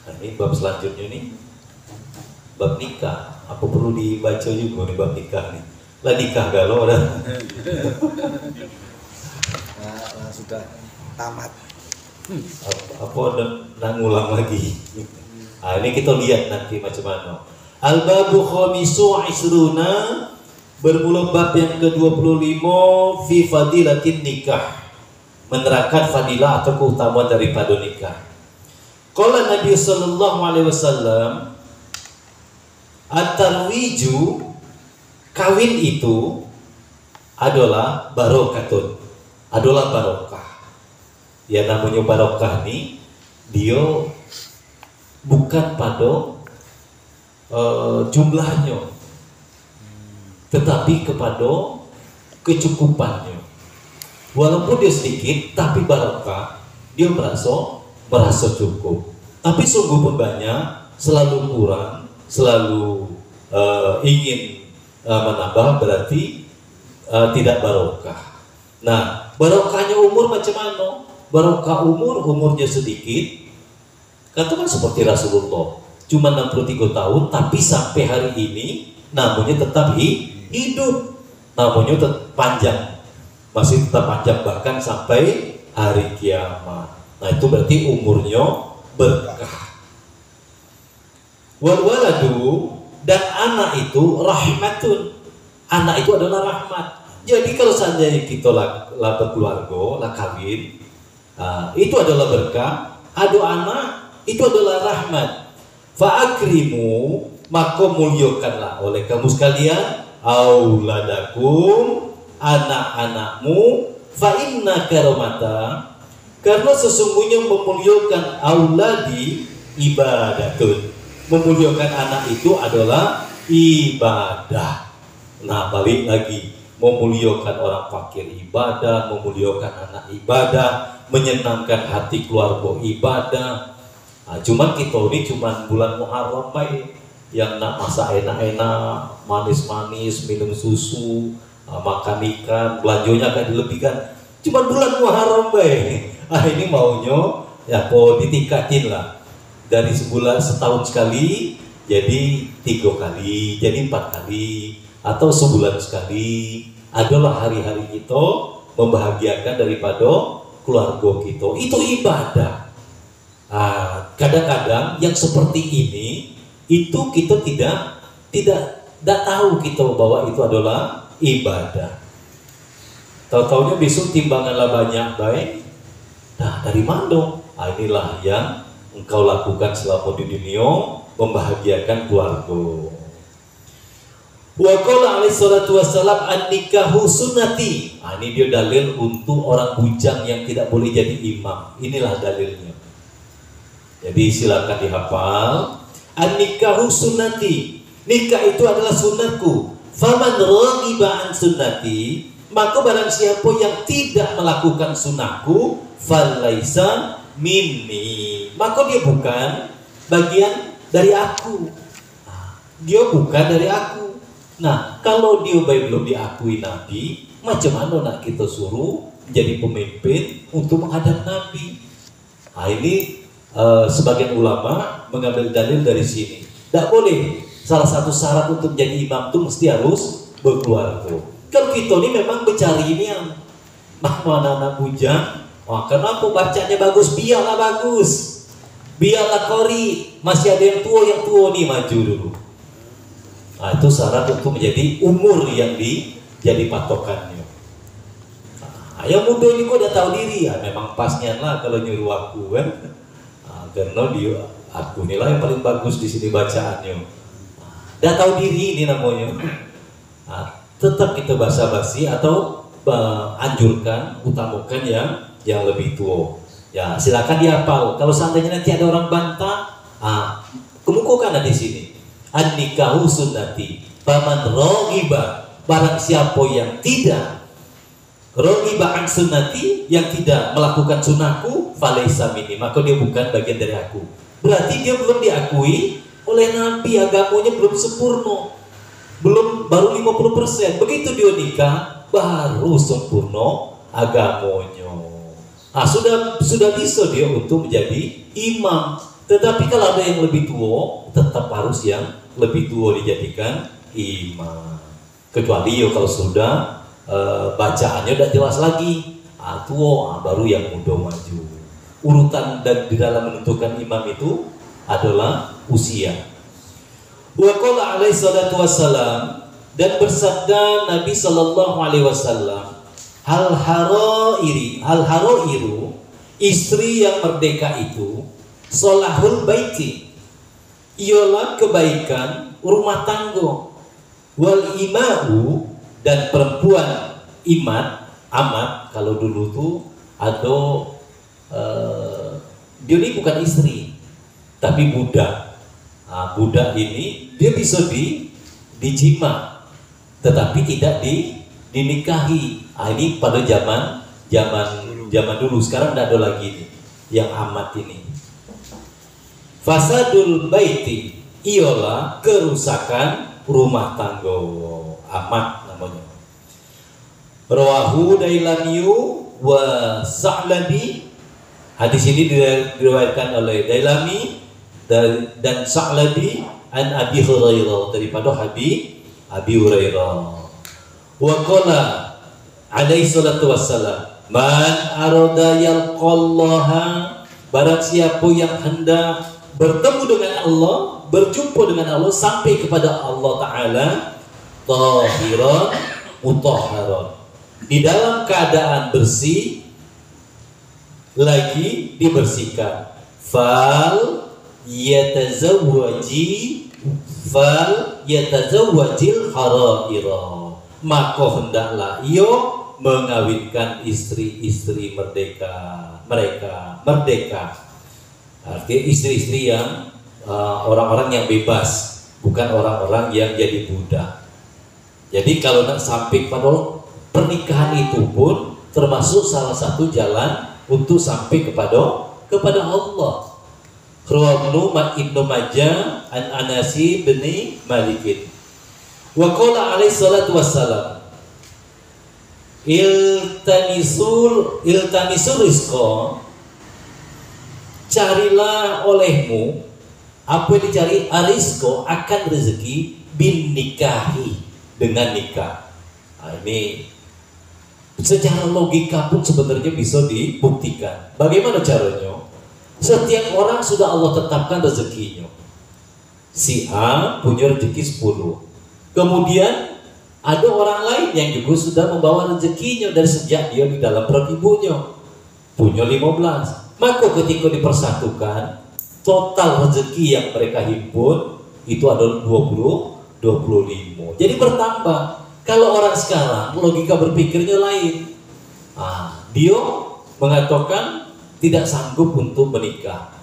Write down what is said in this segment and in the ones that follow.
Nah, ini bab selanjutnya nih, bab nikah. Apa perlu dibaca juga nih bab nikah nih? Lah nikah galau dah. Nah, sudah tamat. Apa nak ngulang lagi? Nah, ini kita lihat nanti macam mana. Al-babu khamisu isruna, bermula bab yang ke-25 fi fadilatin nikah, menerangkan fadilah atau keutamaan daripada nikah. Qala Nabi sallallahu alaihi wasallam, at-tarwiju, kawin itu adalah barokatun, adalah barokah. Ya namanya barokah nih, dia bukan pada jumlahnya, tetapi kepada kecukupannya. Walaupun dia sedikit, tapi barokah, dia merasa cukup. Tapi sungguh pun banyak, selalu kurang, selalu ingin menambah, berarti tidak barokah. Nah, barokahnya umur macam mana? Barokah umurnya sedikit, katakan seperti Rasulullah, cuma 63 tahun, tapi sampai hari ini namanya tetap hidup, namanya tetap panjang, masih tetap panjang bahkan sampai hari kiamat. Nah itu berarti umurnya berkah. Wal waladu, dan anak itu rahmatun, anak itu adalah rahmat. Jadi kalau seandainya kita lah berkeluarga, lah kawin, itu adalah berkah. Ada anak, itu adalah rahmat. Fa'akrimu, maka muliakanlah oleh kamu sekalian auladakum, anak-anakmu, fa'inna karomata, karena sesungguhnya memuliakan auladi ibadatun, memuliakan anak itu adalah ibadah. Nah balik lagi, memuliakan orang fakir ibadah, memuliakan anak ibadah, menyenangkan hati keluarga ibadah. Nah, cuman kita ini cuman bulan Muharram baik, yang nak masak enak-enak, manis-manis, minum susu, makan ikan, belanjanya agak dilebihkan. Cuman bulan Muharram baik. Ini maunya ya kok ditingkatin lah, dari sebulan setahun sekali jadi 3 kali, jadi 4 kali, atau sebulan sekali. Adalah hari-hari kita membahagiakan daripada keluarga kita, itu ibadah. Kadang-kadang yang seperti ini itu kita tidak tahu kita bahwa itu adalah ibadah. Tahu-taunya besok timbanganlah banyak baik. Nah dari mana? Inilah yang engkau lakukan selama di dunia, membahagiakan keluarga. Wa qala alaihi salatu wassalam an-nikahu sunnati. Ini dia dalil untuk orang bujang yang tidak boleh jadi imam. Inilah dalilnya. Jadi silakan dihafal. An-nikahu sunnati. Nikah itu adalah sunnatku. Faman raghiba an sunnati, maka barang siapa yang tidak melakukan sunnahku, falaisa minni, maka dia bukan bagian dari aku. Dia bukan dari aku. Nah, kalau dia belum diakui Nabi, macam mana nak kita suruh jadi pemimpin untuk menghadap Nabi? Ini sebagian ulama mengambil dalil dari sini. Tidak boleh. Salah satu syarat untuk jadi imam itu mesti harus berkeluarga. Kalau kita ini memang mencari ini yang mana anak bujang, kenapa bacanya bagus? Biarlah bagus, biarlah kori, masih ada yang tua nih maju dulu. Nah, itu syarat untuk menjadi umur yang jadi patokannya. Yang muda ini kok udah tahu diri ya, memang pasnya lah kalau nyuruh aku kan. Karena aku nilai yang paling bagus di sini bacaannya. Udah tahu diri ini namanya. Tetap kita basa-basi atau anjurkan, utamakan yang lebih tua. Ya silakan dihafal. Kalau seandainya nanti ada orang bantah, kemukakan di sini. An-nikahu sunnati. Faman raghiba, barang siapa yang tidak raghiba an sunnati, yang tidak melakukan sunnahku, falaisa minni, maka dia bukan bagian dari aku. Berarti dia belum diakui oleh Nabi, agamanya belum sempurna, baru 50%. Begitu dia nikah, baru sempurna agamanya. Sudah bisa dia untuk menjadi imam. Tetapi kalau ada yang lebih tua, tetap harus yang lebih tua dijadikan imam. Kecuali kalau sudah bacaannya udah jelas lagi, tua baru yang muda maju. Urutan dan di dalam menentukan imam itu adalah usia. Wa qala alaihi salatu wassalam, dan bersabda Nabi sallallahu alaihi wasallam, hal harairu, istri yang merdeka itu, solahul baiti, ialah kebaikan rumah tangga, wal imau, dan perempuan amat kalau dulu tuh atau dia ini bukan istri tapi budak. Budak ini dia bisa dijima tetapi tidak dinikahi. Ini pada zaman dulu. Sekarang tidak ada lagi nih yang amat ini. Fasadul baiti, ialah kerusakan rumah tangga, amat namanya. Rawahu Dailamiyu wa Sa'labi. Hadis ini diriwayatkan oleh Dailami dan Sa'labi an Abi Hurairah, daripada Abi Hurairah. Wa qala alaihi salatu wassalam, man arada yalqallaha, barang siapa yang hendak bertemu dengan Allah, berjumpa dengan Allah, sampai kepada Allah Ta'ala, tahiran mutahharan, di dalam keadaan bersih lagi dibersihkan, fal yatazawwajil haraira, maka hendaklah ia mengawinkan istri-istri mereka. Artinya istri-istri yang orang-orang yang bebas, bukan orang-orang yang jadi budak. Jadi kalau nak sampai pada pernikahan itu pun termasuk salah satu jalan untuk sampai kepada Allah. Rawahu Ibnu Majah an Anasi bin Malik. Wa qala alaihi salatu wassalam, iltamisul rizqa, carilah olehmu apa yang dicari, arizqa, akan rezeki, bin nikahi, dengan nikah. Ini secara logika pun sebenarnya bisa dibuktikan. Bagaimana caranya? Setiap orang sudah Allah tetapkan rezekinya. Si A punya rezeki 10. Kemudian ada orang lain yang juga sudah membawa rezekinya dari sejak dia di dalam perut ibunya, punya 15. Maka ketika dipersatukan, total rezeki yang mereka himpun itu adalah 25. Jadi bertambah. Kalau orang sekarang logika berpikirnya lain. Dia mengatakan tidak sanggup untuk menikah.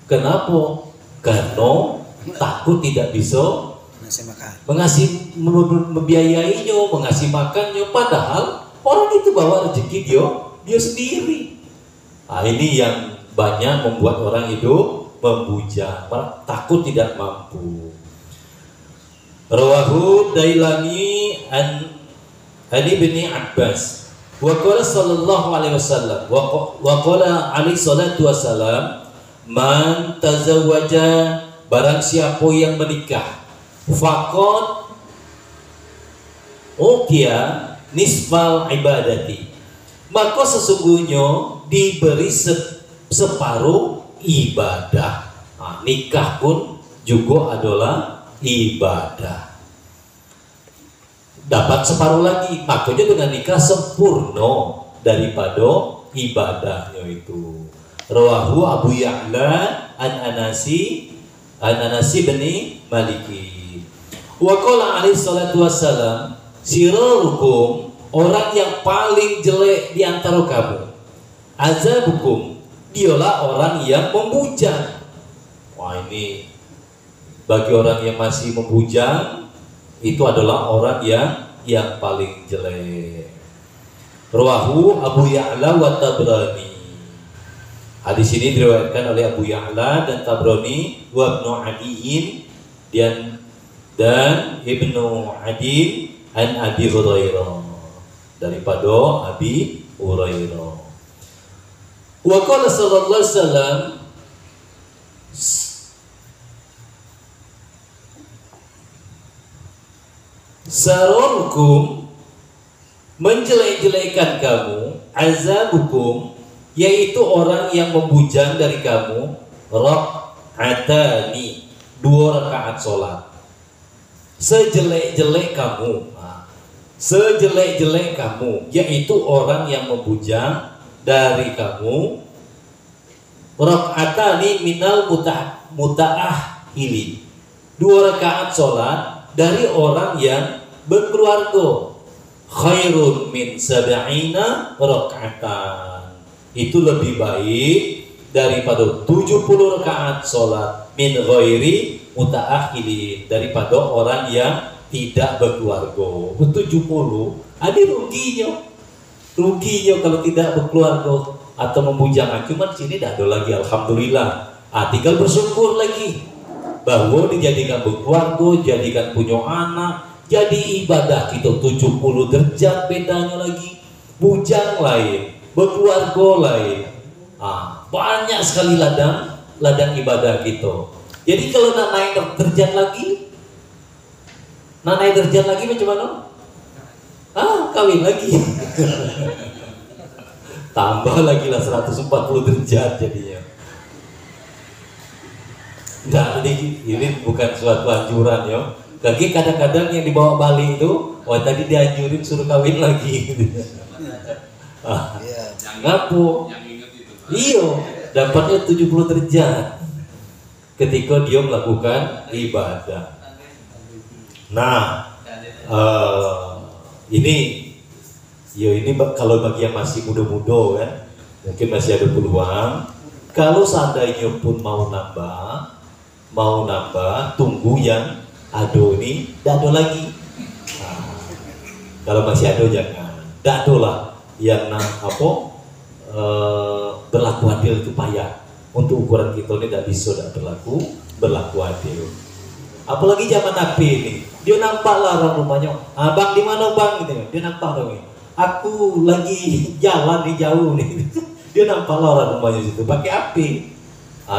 Kenapa? Karena takut tidak bisa membiayainya, mengasih makannya. Padahal orang itu bawa rezeki dia sendiri. Ini yang banyak membuat orang itu membujang, takut tidak mampu. Rawahu Dailami an Ali bin Abbas wa qala sallallahu alaihi wasallam wa qala alaihi salatu wasallam, man tazawwaja, barang siapa yang menikah, faqad uqiya nisfal ibadati, maka sesungguhnya diberi separuh ibadah. Nikah pun juga adalah ibadah, dapat separuh lagi. Makanya dengan nikah sempurna daripada ibadahnya itu. Rawahu Abu Ya'la an Anasi bin Maliki. Wa qala alaihi salatu wassalam, sirarukum, orang yang paling jelek di antara kamu, azabukum, dialah orang yang membujang. Ini bagi orang yang masih membujang, itu adalah orang yang paling jelek. Rawahu Abu Ya'la wa Tabrani. Hadis ini diriwayatkan oleh Abu Ya'la dan Tabrani wa Ibnu Adiin dan Ibnu Adiin an Abi Hurairah, daripada Abi Hurairah. Wa qala sallallahu alaihi wasallam, Sarorukum, menjelek-jelekan kamu, azabukum, yaitu orang yang membujang dari kamu, rak'atani, 2 rakaat sholat. Sejelek-jelek kamu, sejelek-jelek kamu, yaitu orang yang membujang dari kamu, rak'atani minal muta'ahili, 2 rakaat sholat dari orang yang berkeluarga, khairun min sab'ina rak'atan, itu lebih baik daripada 70 rakaat sholat min ghairi muta'akhili, daripada orang yang tidak berkeluarga. 70 ada ruginya kalau tidak berkeluarga atau membujang. Cuman sini dah ada lagi, alhamdulillah. Tinggal bersyukur lagi bahwa dijadikan berkeluarga, jadikan punya anak, jadi ibadah kita 70 derajat bedanya lagi. Bujang lain, berkeluarga lain. Banyak sekali ladang ibadah kita. Jadi kalau nak naik derajat lagi, macam mana? Kawin lagi. Tambah lagi lah 140 derajat jadinya. Nah, ini bukan suatu anjuran ya. Lagi kadang-kadang yang dibawa balik itu, tadi dianjurin suruh kawin lagi. Ngapu? Iya, dapatnya 70 derajat ketika dia melakukan ibadah. Nah, ini kalau bagi yang masih muda-muda kan, mungkin masih ada peluang. Kalau seandainya pun mau nambah, tunggu yang ada ini, tidak ada lagi. Kalau masih ada jangan, tidak ada lah yang berlaku adil itu payah. Untuk ukuran kita ini tidak bisa berlaku adil. Apalagi zaman Nabi ini, dia nampak lah orang rumahnya. Bang di mana bang? Gitu. Dia nampak orang ini. Aku lagi jalan di jauh nih. Dia nampak lah orang rumahnya situ pakai api.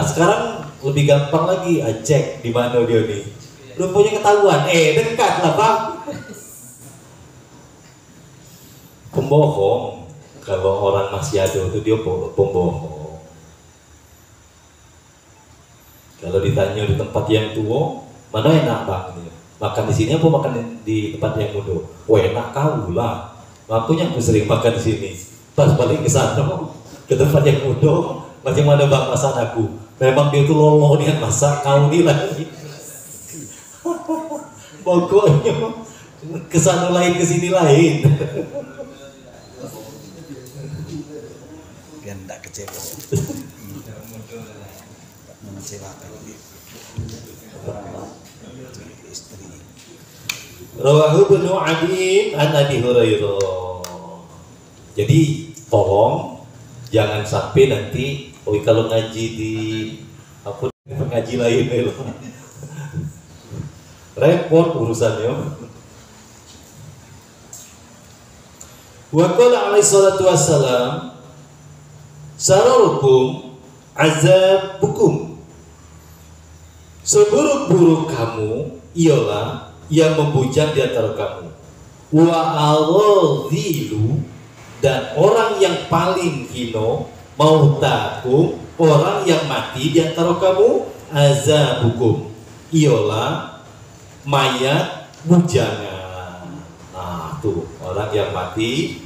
Sekarang lebih gampang lagi, cek di mana dia nih. Rupanya ketahuan, dekat lah bang. Pembohong. Kalau orang masih ada itu dia pembohong. Kalau ditanya di tempat yang tua, mana enak bang? Makan di sini apa makan di tempat yang muda? Enak kau lah. Makanya aku sering makan di sini. Pas balik ke sana, ke tempat yang muda, macam mana bang masak aku? Memang dia itu loloh dia masak, kau ni lagi. Pokoknya ke sana lain ke sini lain. Biar tidak kecewa. Mengecewakan istri. Rawahu Ibnu Adi an Abi Hurairah. Jadi tolong jangan sampai nanti kalau ngaji di ngaji lain repot urusannya. Wa qala alaihi salatu wassalam, sararukum azabukum, seburuk-buruk kamu ialah yang membujang di antara kamu. Wa al-ghilu, dan orang yang paling hino, mautakum, orang yang mati di antara kamu, azabukum, ialah mayat bujangan. Tuh orang yang mati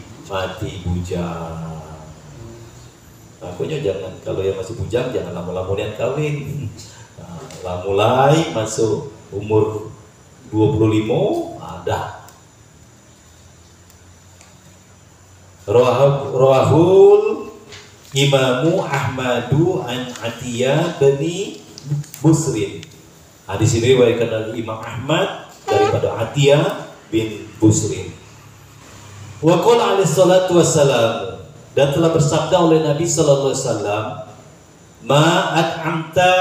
bujang. Makanya jangan, kalau yang masih bujang jangan lama-lama kawin. Mulai masuk umur 25 ada. Rawahul Imamu Ahmadu an Atiyah bin Busrin. Di sini diriwayatkan dari Imam Ahmad daripada Atiyah bin Busrin. Wa qala alaihi salatu wassalam, dan telah bersabda oleh Nabi sallallahu alaihi wasallam, ma at'amta,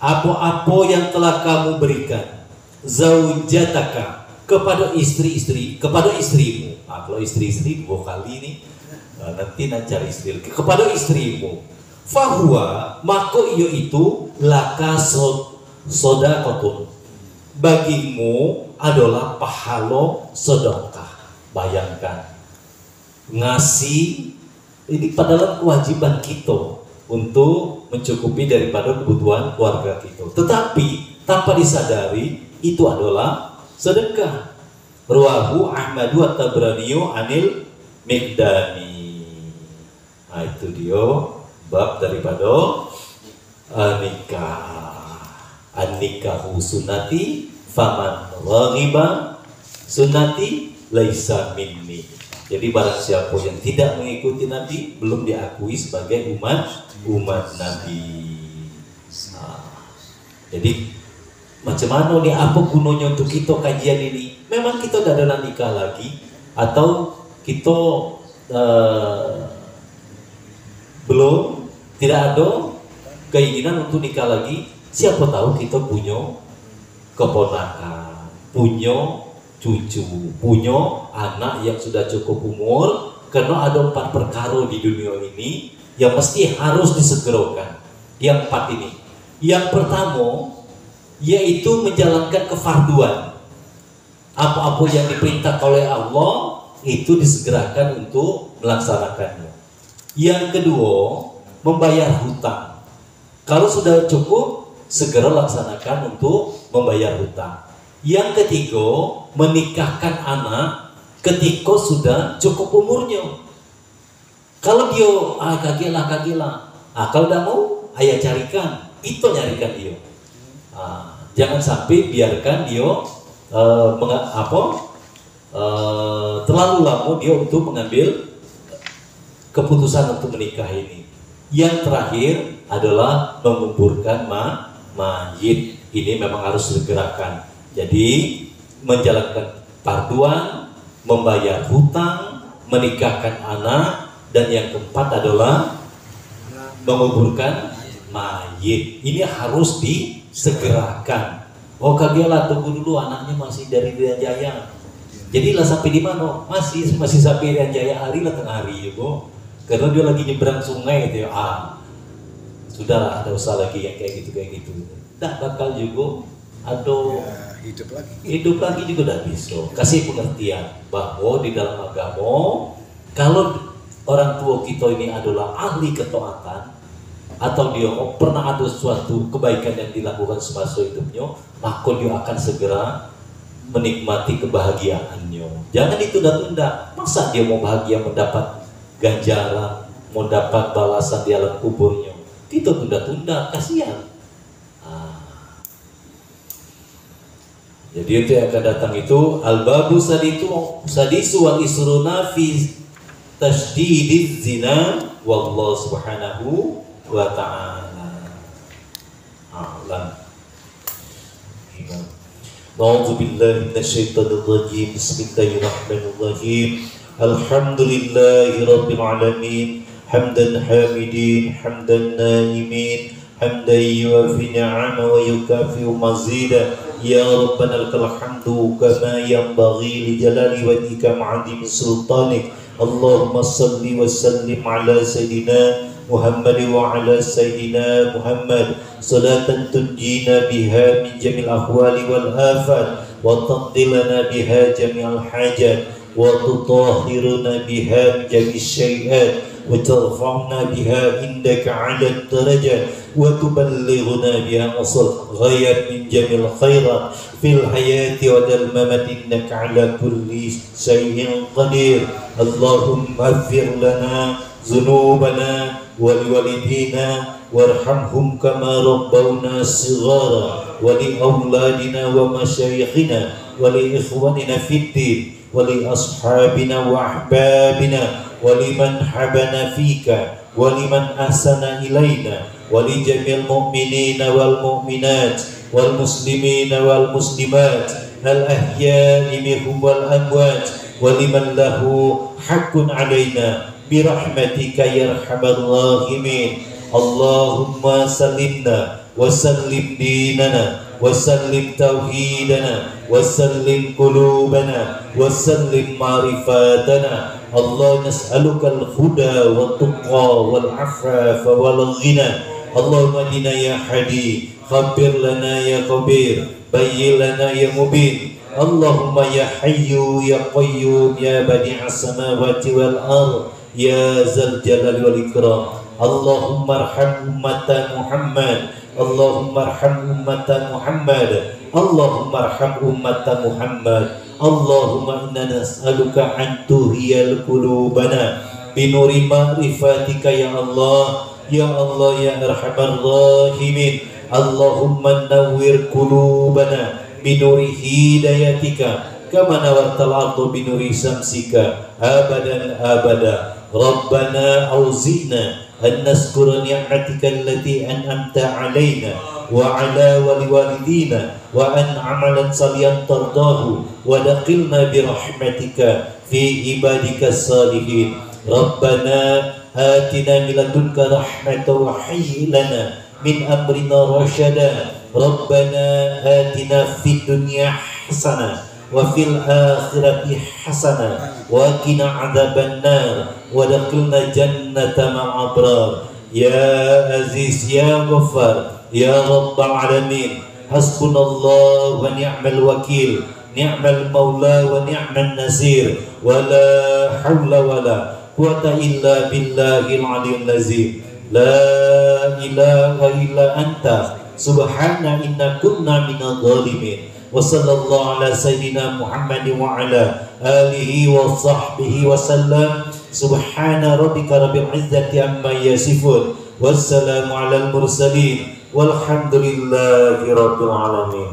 apa-apa yang telah kamu berikan, zaujataka, kepada istri-istri, kepada istrimu. Kalau istri-istri 2 kali ini, nanti cari istri kepada istrimu. Fahuwa, maka iyo itu laka sodakotun, bagimu adalah pahala sedekah. Bayangkan, ngasih ini padahal kewajiban kita untuk mencukupi daripada kebutuhan keluarga kita. Tetapi tanpa disadari itu adalah sedekah. Ruahu Ahmadu at-Tabraniyu anil Miqdani. Nah, itu dia bab daripada nikah. An-nikahu sunnati faman raghiba sunnati laisa minni. Jadi barang siapa yang tidak mengikuti Nabi belum diakui sebagai umat Nabi. Nah, jadi macam mana nih, apa gunanya untuk kita kajian ini? Memang kita tidak ada nikah lagi, atau kita belum tidak ada keinginan untuk nikah lagi. Siapa tahu kita punya keponakan, punya cucu, punya anak yang sudah cukup umur. Karena ada 4 perkara di dunia ini yang mesti harus disegerakan. Yang 4 ini. Yang pertama yaitu menjalankan kefarduan. Apa-apa yang diperintah oleh Allah itu disegerakan untuk melaksanakannya. Yang kedua, membayar hutang. Kalau sudah cukup, segera laksanakan untuk membayar hutang. Yang ketiga, menikahkan anak ketika sudah cukup umurnya. Kalau dia kagilah, kalau udah mau, ayah carikan, itu nyarikan dia. Jangan sampai biarkan dia terlalu lama dia untuk mengambil keputusan untuk menikah ini. Yang terakhir adalah menguburkan mayit. Ini memang harus segerakan. Jadi menjalankan farduan, membayar hutang, menikahkan anak, dan yang keempat adalah menguburkan mayit. Ini harus disegerakan. Oh kagelah, tunggu dulu, anaknya masih dari Irian Jaya. Jadi lah sampai di mana? Masih sampai Irian Jaya hari lah tengah hari juga. Karena dia lagi nyebrang sungai gitu ya. Sudahlah, ada usah lagi yang kayak gitu. Tak bakal juga ada hidup lagi juga tidak bisa. Kasih pengertian bahwa di dalam agama kalau orang tua kita ini adalah ahli ketaatan, atau dia pernah ada suatu kebaikan yang dilakukan semasa hidupnya, maka dia akan segera menikmati kebahagiaannya. Jangan ditunda-tunda. Masa dia mau bahagia mendapat ganjaran, mau dapat balasan di alam kuburnya, kita tunda-tunda, kasihan. Jadi itu yang akan datang itu al-babu sadisu wal isruna fi tasdidiz zina wallahu subhanahu wa ta'ala a'lam. A'udzu billahi minasyaitonir rajim. Bismillahirrahmanirrahim. Alhamdulillahi rabbil alamin. Hamdan hamidin, hamdan naimin, hamdan yuwafi ni'ama wa yukafi'u mazida. Ya Rabbana lakal hamdu kama yanbaghi li jalali wajhika ma'azimi sultanik. Allahumma salli wa sallim ala sayyidina Muhammad wa ala sayyidina Muhammad salatan tunjina biha min jamil ahwali wal afat wa taqdilana biha jami'al hajat wa tutahhiruna biha min jami'is syai'at wa tarfa'na biha indaka 'ala darajat wa tuballighuna biha asal ghayat min jamil khairat fil hayati wa dal mamat innaka 'ala kulli syai'in qadir. Allahumma ighfir lana dhunubana wa liwalidina warhamhum kama rabbawna shighara wa li awladina wa masyayikhina wa li ikhwanina fid din wa li ashabina wa ahbabina wa liman habana fika wa liman ahsana ilaina wa li jamil mu'minina wal mu'minat wal muslimina wal muslimat al ahya'i minhum wal amwat wa liman lahu haqqun alaina birahmatika ya arhamar rahimin. Allahumma sallimna wa sallim dinana wa sallim tauhidana wa sallim qulubana wa sallim ma'rifatana. Allah nas'aluka al-huda wa tuqa wal afafa wal ghina. Allahumma dina ya hadi, khabir lana ya khabir, bayyin lana ya mubin. Allahumma ya hayyu ya qayyum ya badi'as samawati wal ard ya zal jalali wal ikram. Allahumma arham ummata Muhammad, Allahumma arham ummata Muhammad, Allahumma arham ummata Muhammad. Allahumma inna nas'aluka an tuhiyal qulubana binuri ma'rifatika ya Allah, ya Allah ya arhamar rahimin. Allahumma nawwir qulubana binuri hidayatika kama nawartal ardu binuri samsika abadan abada. Rabbana auzina an naskura ni'matika allati an'amta alaina wa ala waliwalidina wa an amalan salihan tardahu wa daqilna birahmatika fi ibadika salihin. Rabbana atina min ladunka rahmatan wa hayyi lana min amrina rasyada. Rabbana atina fid dunya hasanah wa fil akhirati hasanah wa qina adzabannar wa adkhilna jannata ma'al abrar. Ya Aziz ya Ghaffar ya Rabbal alamin. Hasbunallah wa ni'mal wakil, ni'mal maula wa ni'man nasir, wa la hawla wa la quwwata illa billahil aliyyil azim. La ilaha illa anta subhana inna kunna minadh dhalimin. Wa sallallahu ala sayyidina Muhammadin wa ala alihi wa sahbihi wa sallam. Subhana rabbika rabbil izzati amma yasifun, wassalamu alal mursalin, walhamdulillahi rabbil alamin.